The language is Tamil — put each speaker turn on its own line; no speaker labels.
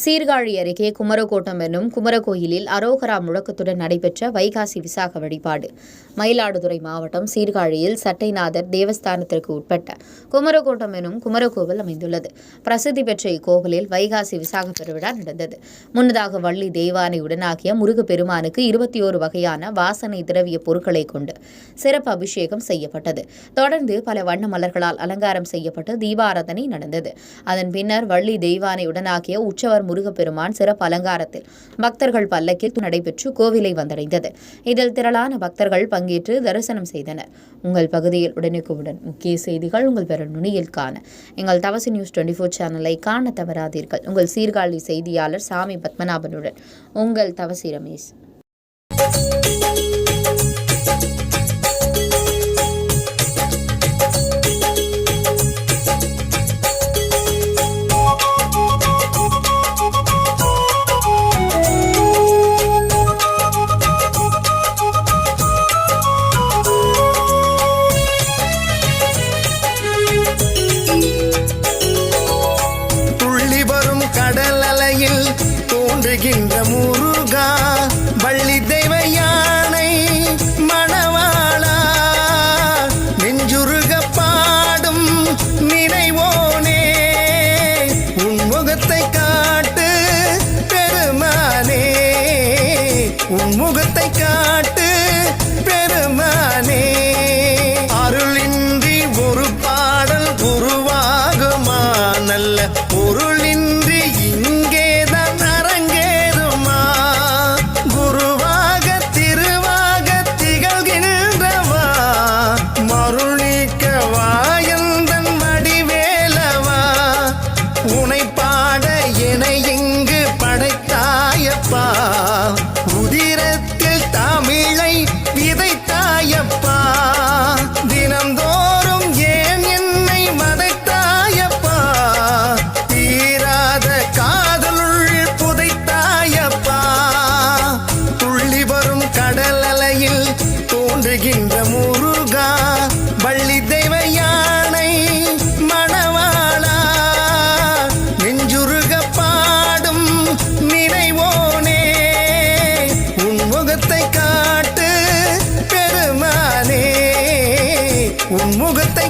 சீர்காழி அருகே குமரகோட்டம் என்னும் குமரகோயிலில் அரோகரா முழக்கத்துடன் நடைபெற்ற வைகாசி விசாக வழிபாடு. மயிலாடுதுறை மாவட்டம் சீர்காழியில் சட்டைநாதர் தேவஸ்தானத்திற்கு உட்பட்ட குமரகோட்டம் என்னும் குமரகோவில் அமைந்துள்ளது. பிரசித்தி பெற்ற இக்கோவிலில் வைகாசி விசாக பெருவிழா நடந்தது. முன்னதாக வள்ளி தெய்வானையுடனாகிய முருகப்பெருமானுக்கு 21 வகையான வாசனை திரவிய பொருட்களை கொண்டு சிறப்பு அபிஷேகம் செய்யப்பட்டது. தொடர்ந்து பல வண்ண மலர்களால் அலங்காரம் செய்யப்பட்டு தீபாராதனை நடந்தது. அதன் பின்னர் வள்ளி தெய்வானையுடனாகிய உற்சவர் முருகப்பெருமான் சிறப்பு அலங்காரத்தில் பக்தர்கள் பல்லக்கில் நடைபெற்று கோவிலை வந்தடைந்தது. இதில் திரளான பக்தர்கள் பங்கேற்று தரிசனம் செய்தனர். உங்கள் பகுதியில் உடனுக்குடன் முக்கிய செய்திகள் உங்கள் விரல் நுனியில் காண எங்கள் தவசி நியூஸ் 24 சேனலை காண தவறாதீர்கள். உங்கள் சீர்காழி செய்தியாளர் சாமி பத்மநாபனுடன் உங்கள் தவசி ரமேஷ்.
கடல் அலையில் தோன்றுகின்ற முருகா, வள்ளி தெய்வ யானை மணவாளா, நெஞ்சுருக பாடும் நினைவோனே, உன் முகத்தை காட்டு பெருமானே, உன் முகத்தை காட்டு பெருமானே. அருளின்றி ஒரு பாடல் உருவாகுமா? நல்ல பொருளின்றி இங்கேதான் அரங்கேறுமா? குருவாக திருவாக திகழ்கின்றவா, மருளிக்கவா எந்தன் மடிவேலவா, உனை பாட என இங்கு படைத்தாயப்பா, உதிரத்தில் தமிழை விதைத்தாயப்பா, தினந்தோறும் ஏன் என்னை மதைத்தாயப்பா, தீராத காதலுள் புதைத்தாயப்பா. துள்ளி வரும் கடல் அலையில் தோன்றுகின்ற முருகா, வள்ளி தெய்வ யானை மணவாளா, நெஞ்சுருக பாடும் நினைவோனே, உன் முகத்தை காட்டு பெருமானே, உன் முகத்தை